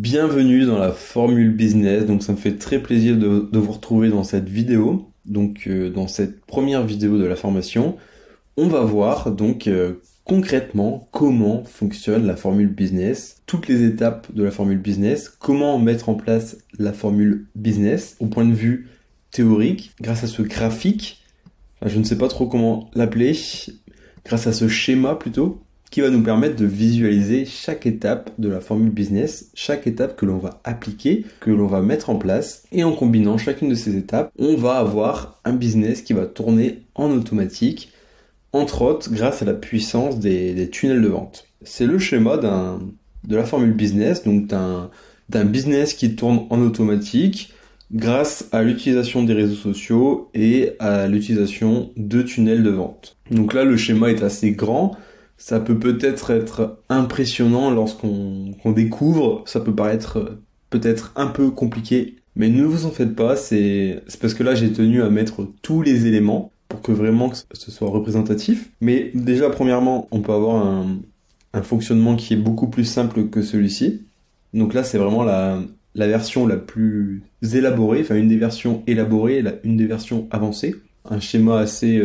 Bienvenue dans la Formule Business. Donc ça me fait très plaisir de vous retrouver dans cette vidéo. Donc dans cette première vidéo de la formation, on va voir concrètement comment fonctionne la formule business, toutes les étapes de la formule business, comment mettre en place la formule business au point de vue théorique grâce à ce graphique. Enfin, je ne sais pas trop comment l'appeler, grâce à ce schéma plutôt, qui va nous permettre de visualiser chaque étape de la formule business, chaque étape que l'on va appliquer, que l'on va mettre en place. Et en combinant chacune de ces étapes, on va avoir un business qui va tourner en automatique, entre autres grâce à la puissance des tunnels de vente. C'est le schéma de la formule business, donc d'un business qui tourne en automatique grâce à l'utilisation des réseaux sociaux et à l'utilisation de tunnels de vente. Donc là, le schéma est assez grand. Ça peut peut-être être impressionnant lorsqu'on découvre, ça peut paraître peut-être un peu compliqué, mais ne vous en faites pas, c'est parce que là j'ai tenu à mettre tous les éléments pour que vraiment que ce soit représentatif. Mais déjà, premièrement, on peut avoir un fonctionnement qui est beaucoup plus simple que celui-ci. Donc là, c'est vraiment la version la plus élaborée, enfin une des versions élaborées, une des versions avancées. Un schéma assez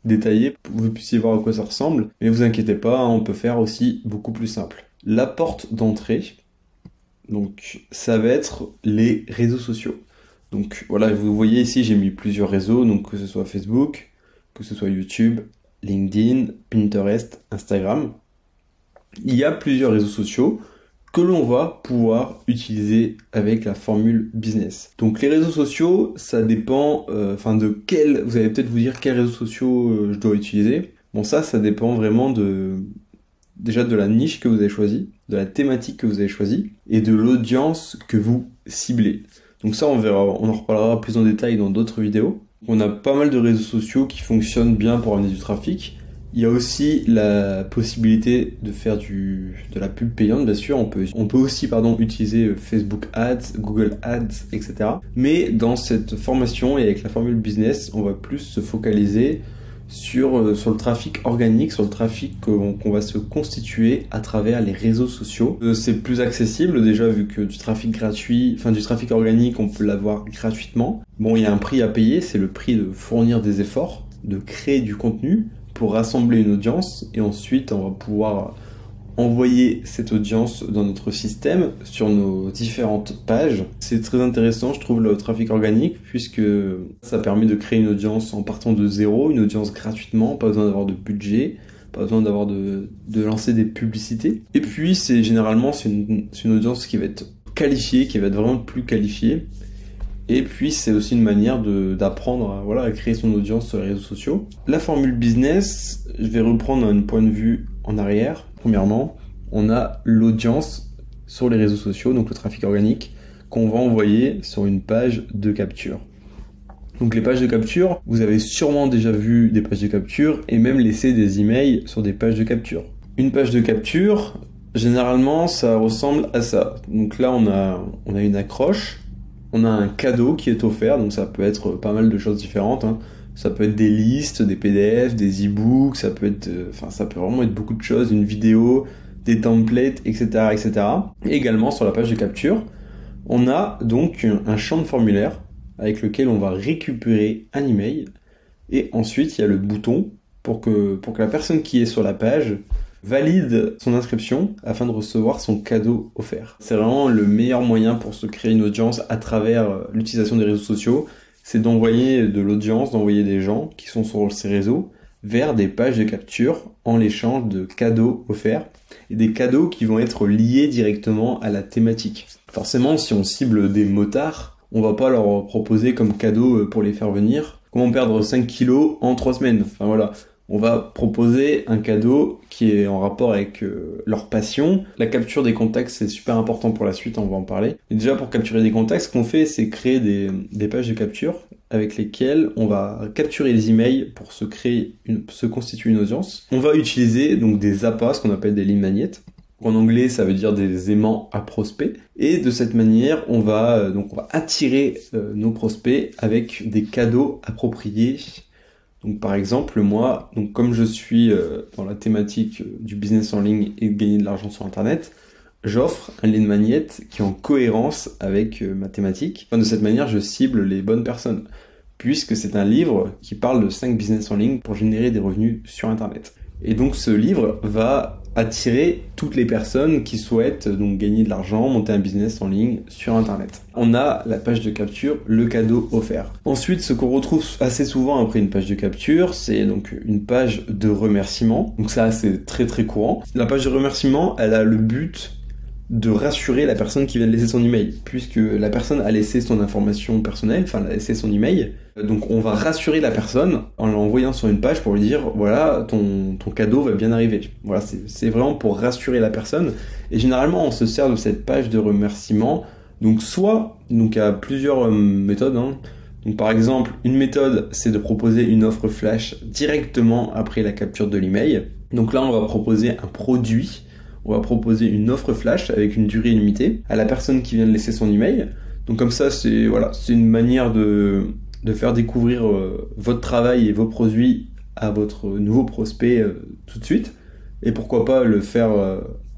détaillé pour que vous puissiez voir à quoi ça ressemble. Mais vous inquiétez pas, on peut faire aussi beaucoup plus simple. La porte d'entrée, donc ça va être les réseaux sociaux. Donc voilà, vous voyez ici, j'ai mis plusieurs réseaux, donc que ce soit Facebook, que ce soit YouTube, LinkedIn, Pinterest, Instagram. Il y a plusieurs réseaux sociaux que l'on va pouvoir utiliser avec la formule business. Donc les réseaux sociaux, ça dépend de quel, vous allez peut-être vous dire quels réseaux sociaux je dois utiliser. Bon, ça dépend vraiment déjà de la niche que vous avez choisie, de la thématique que vous avez choisie et de l'audience que vous ciblez. Donc ça, on verra, on en reparlera plus en détail dans d'autres vidéos. On a pas mal de réseaux sociaux qui fonctionnent bien pour amener du trafic. Il y a aussi la possibilité de faire de la pub payante, bien sûr. On peut aussi utiliser Facebook Ads, Google Ads, etc. Mais dans cette formation et avec la formule business, on va plus se focaliser sur le trafic organique, sur le trafic qu'on va se constituer à travers les réseaux sociaux. C'est plus accessible déjà vu que du trafic gratuit, du trafic organique, on peut l'avoir gratuitement. Bon, il y a un prix à payer, c'est le prix de fournir des efforts, de créer du contenu pour rassembler une audience et ensuite on va pouvoir envoyer cette audience dans notre système sur nos différentes pages. C'est très intéressant, je trouve, le trafic organique, puisque ça permet de créer une audience en partant de zéro, une audience gratuitement, pas besoin d'avoir de budget, pas besoin d'avoir de lancer des publicités. Et puis c'est une audience qui va être qualifiée, qui va être vraiment plus qualifiée. Et puis c'est aussi une manière d'apprendre à créer son audience sur les réseaux sociaux. La formule business, je vais reprendre un point de vue en arrière. Premièrement, on a l'audience sur les réseaux sociaux, donc le trafic organique, qu'on va envoyer sur une page de capture. Donc les pages de capture, vous avez sûrement déjà vu des pages de capture et même laissé des emails sur des pages de capture. Une page de capture, généralement ça ressemble à ça. Donc là on a une accroche. On a un cadeau qui est offert, donc ça peut être pas mal de choses différentes. Ça peut être des listes, des PDF, des e-books, ça peut vraiment être beaucoup de choses, une vidéo, des templates, etc., etc. Et également sur la page de capture, on a donc un champ de formulaire avec lequel on va récupérer un email. Et ensuite, il y a le bouton pour que la personne qui est sur la page valide son inscription afin de recevoir son cadeau offert. C'est vraiment le meilleur moyen pour se créer une audience à travers l'utilisation des réseaux sociaux, c'est d'envoyer de l'audience, d'envoyer des gens qui sont sur ces réseaux vers des pages de capture en l'échange de cadeaux offerts et des cadeaux qui vont être liés directement à la thématique. Forcément, si on cible des motards, on va pas leur proposer comme cadeau pour les faire venir comment perdre 5 kilos en 3 semaines. On va proposer un cadeau qui est en rapport avec leur passion. La capture des contacts, c'est super important pour la suite, on va en parler. Et déjà, pour capturer des contacts, ce qu'on fait, c'est créer des pages de capture avec lesquelles on va capturer les emails pour se constituer une audience. On va utiliser donc des appâts, ce qu'on appelle des lead magnets. En anglais, ça veut dire des aimants à prospects. Et de cette manière, on va attirer nos prospects avec des cadeaux appropriés. Donc par exemple, moi, comme je suis dans la thématique du business en ligne et de gagner de l'argent sur Internet, j'offre un lead magnet qui est en cohérence avec ma thématique. De cette manière, je cible les bonnes personnes, puisque c'est un livre qui parle de 5 business en ligne pour générer des revenus sur Internet. Et donc ce livre va attirer toutes les personnes qui souhaitent donc gagner de l'argent, monter un business en ligne sur Internet. On a la page de capture, le cadeau offert. Ensuite, ce qu'on retrouve assez souvent après une page de capture, c'est donc une page de remerciement. Donc ça, c'est très très courant. La page de remerciement, elle a le but de rassurer la personne qui vient de laisser son email, puisque la personne a laissé son information personnelle, enfin elle a laissé son email, donc on va rassurer la personne en l'envoyant sur une page pour lui dire voilà, ton cadeau va bien arriver. Voilà, c'est vraiment pour rassurer la personne, et généralement on se sert de cette page de remerciement, donc il y a plusieurs méthodes, hein. Donc par exemple, une méthode, c'est de proposer une offre flash directement après la capture de l'email. Donc là on va proposer un produit. On va proposer une offre flash avec une durée illimitée à la personne qui vient de laisser son email. Donc comme ça, c'est une manière de faire découvrir votre travail et vos produits à votre nouveau prospect tout de suite. Et pourquoi pas le faire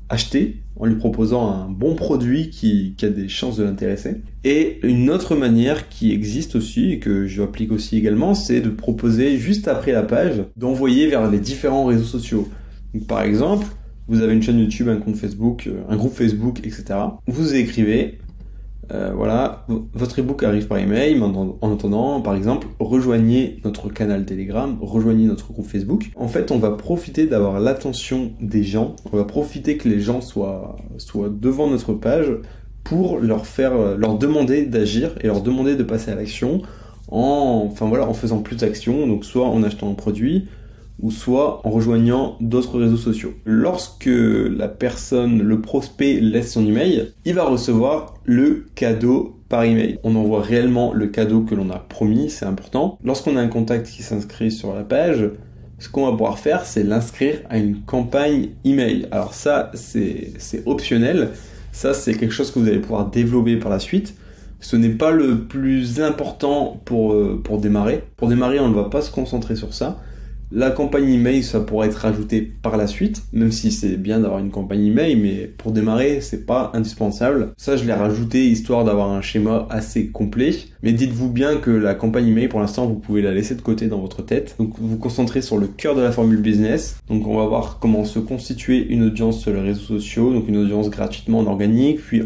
acheter en lui proposant un bon produit qui a des chances de l'intéresser. Et une autre manière qui existe aussi et que je applique aussi également, c'est de proposer juste après la page d'envoyer vers les différents réseaux sociaux. Donc par exemple, vous avez une chaîne YouTube, un compte Facebook, un groupe Facebook, etc. Vous écrivez, voilà, votre ebook arrive par email, mais en attendant, par exemple, rejoignez notre canal Telegram, rejoignez notre groupe Facebook. En fait, on va profiter d'avoir l'attention des gens, on va profiter que les gens soient devant notre page pour leur demander d'agir et leur demander de passer à l'action en faisant plus d'actions, donc soit en achetant un produit, ou soit en rejoignant d'autres réseaux sociaux. Lorsque la personne, le prospect, laisse son email, il va recevoir le cadeau par email. On envoie réellement le cadeau que l'on a promis, c'est important. Lorsqu'on a un contact qui s'inscrit sur la page, ce qu'on va pouvoir faire, c'est l'inscrire à une campagne email. Alors ça, c'est optionnel. Ça, c'est quelque chose que vous allez pouvoir développer par la suite. Ce n'est pas le plus important pour démarrer. Pour démarrer, on ne va pas se concentrer sur ça. La campagne email, ça pourrait être rajouté par la suite, même si c'est bien d'avoir une campagne email, mais pour démarrer, c'est pas indispensable. Ça, je l'ai rajouté histoire d'avoir un schéma assez complet. Mais dites-vous bien que la campagne email, pour l'instant, vous pouvez la laisser de côté dans votre tête. Donc, vous vous concentrez sur le cœur de la formule business. Donc, on va voir comment se constituer une audience sur les réseaux sociaux, donc une audience gratuitement en organique, puis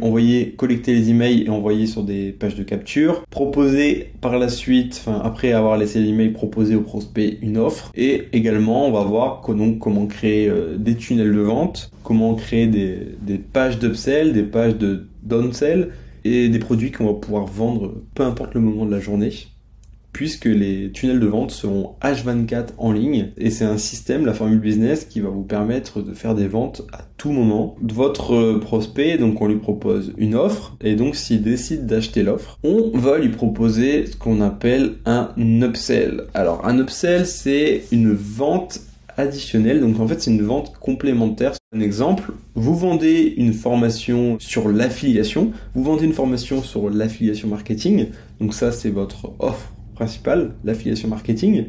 collecter les emails et envoyer sur des pages de capture. Proposer par la suite, après avoir laissé l'email, proposer au prospect une offre. Et également, on va voir comment créer des tunnels de vente, comment créer des pages d'upsell, des pages de downsell et des produits qu'on va pouvoir vendre peu importe le moment de la journée, puisque les tunnels de vente seront H24 en ligne et c'est un système, la formule business, qui va vous permettre de faire des ventes à tout moment. Votre prospect, donc on lui propose une offre et donc s'il décide d'acheter l'offre, on va lui proposer ce qu'on appelle un upsell. Alors un upsell, c'est une vente additionnelle, donc en fait c'est une vente complémentaire. Un exemple, vous vendez une formation sur l'affiliation, vous vendez une formation sur l'affiliation marketing, donc ça c'est votre offre principale, l'affiliation marketing.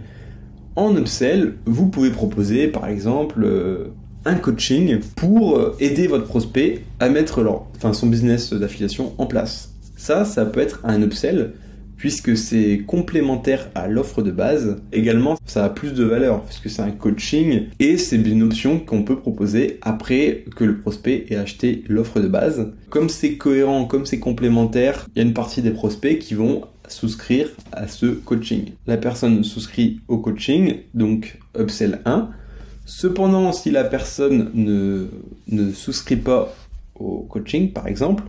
En upsell, vous pouvez proposer par exemple un coaching pour aider votre prospect à mettre son business d'affiliation en place. Ça peut être un upsell puisque c'est complémentaire à l'offre de base. Également, ça a plus de valeur puisque c'est un coaching et c'est une option qu'on peut proposer après que le prospect ait acheté l'offre de base. Comme c'est cohérent, comme c'est complémentaire, il y a une partie des prospects qui vont souscrire à ce coaching. La personne souscrit au coaching, donc upsell 1. Cependant, si la personne ne souscrit pas au coaching, par exemple,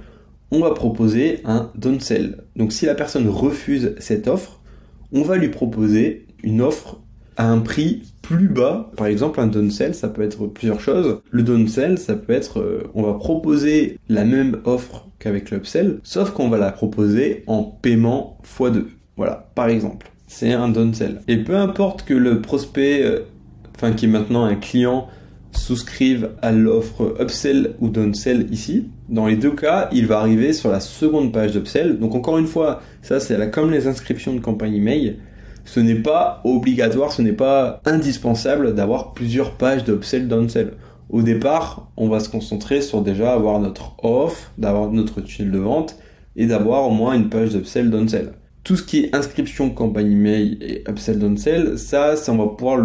on va proposer un downsell. Donc si la personne refuse cette offre, on va lui proposer une offre à un prix plus bas. Par exemple, un downsell, ça peut être plusieurs choses. Le downsell, ça peut être, on va proposer la même offre qu'avec l'upsell, sauf qu'on va la proposer en paiement x2. Voilà, par exemple. C'est un downsell. Et peu importe que le prospect, qui est maintenant un client, souscrive à l'offre upsell ou downsell ici, dans les deux cas, il va arriver sur la seconde page d'upsell. Donc encore une fois, ça c'est comme les inscriptions de campagne email, ce n'est pas obligatoire, ce n'est pas indispensable d'avoir plusieurs pages d'upsell, downsell. Au départ, on va se concentrer sur déjà avoir notre offre, d'avoir notre tunnel de vente et d'avoir au moins une page d'upsell, downsell. Tout ce qui est inscription, campagne email et upsell, downsell, ça on va pouvoir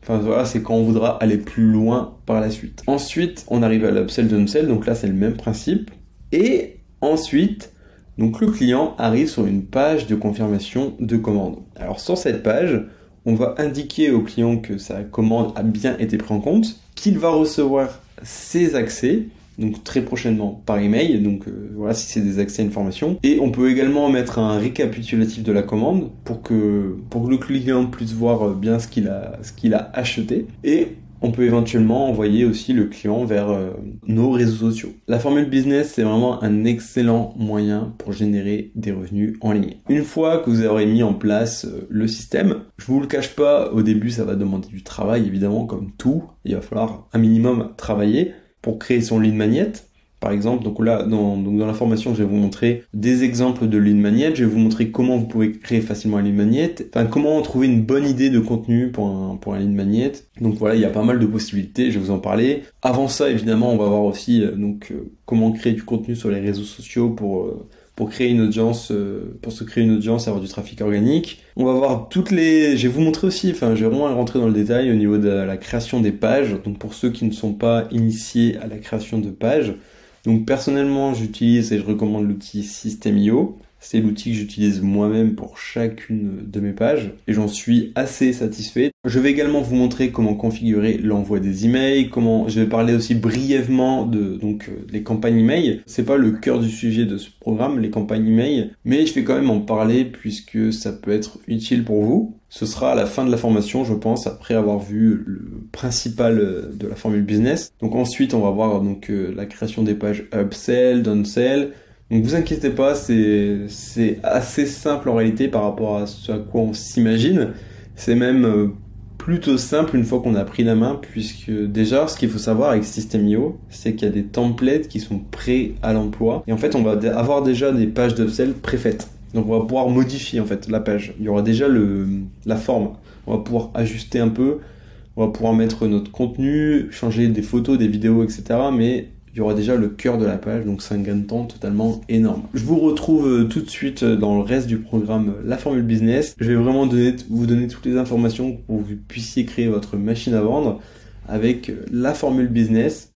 enfin voilà, c'est quand on voudra aller plus loin par la suite. Ensuite, on arrive à l'upsell, downsell, donc là c'est le même principe. Et ensuite, donc le client arrive sur une page de confirmation de commande. Alors sur cette page, on va indiquer au client que sa commande a bien été prise en compte, qu'il va recevoir ses accès, donc très prochainement par email, donc voilà si c'est des accès à une formation. Et on peut également mettre un récapitulatif de la commande pour que le client puisse voir bien ce qu'il a acheté. Et on peut éventuellement envoyer aussi le client vers nos réseaux sociaux. La formule business, c'est vraiment un excellent moyen pour générer des revenus en ligne. Une fois que vous aurez mis en place le système, je vous le cache pas, au début ça va demander du travail évidemment comme tout. Il va falloir un minimum travailler pour créer son lead magnet. Par exemple, donc là, dans la formation, je vais vous montrer des exemples de lead magnet. Je vais vous montrer comment vous pouvez créer facilement un lead magnet. Enfin, comment trouver une bonne idée de contenu pour un lead magnet. Donc voilà, il y a pas mal de possibilités. Je vais vous en parler. Avant ça, évidemment, on va voir aussi comment créer du contenu sur les réseaux sociaux pour créer une audience, pour se créer une audience et avoir du trafic organique. On va voir je vais vous montrer aussi, je vais vraiment rentrer dans le détail au niveau de la création des pages. Donc pour ceux qui ne sont pas initiés à la création de pages. Donc personnellement, j'utilise et je recommande l'outil System.io. C'est l'outil que j'utilise moi-même pour chacune de mes pages et j'en suis assez satisfait. Je vais également vous montrer comment configurer l'envoi des emails, je vais parler aussi brièvement les campagnes email. C'est pas le cœur du sujet de ce programme, les campagnes email, mais je vais quand même en parler puisque ça peut être utile pour vous. Ce sera à la fin de la formation, je pense, après avoir vu le principal de la formule business. Donc ensuite, on va voir la création des pages upsell, downsell. Donc vous inquiétez pas, c'est assez simple en réalité par rapport à ce à quoi on s'imagine. C'est même plutôt simple une fois qu'on a pris la main, puisque déjà ce qu'il faut savoir avec System.io, c'est qu'il y a des templates qui sont prêts à l'emploi. Et en fait, on va avoir déjà des pages d'upsell préfaites. Donc on va pouvoir modifier en fait la page. Il y aura déjà la forme. On va pouvoir ajuster un peu. On va pouvoir mettre notre contenu, changer des photos, des vidéos, etc. Mais il y aura déjà le cœur de la page, donc c'est un gain de temps totalement énorme. Je vous retrouve tout de suite dans le reste du programme La Formule Business. Je vais vraiment vous donner toutes les informations pour que vous puissiez créer votre machine à vendre avec La Formule Business.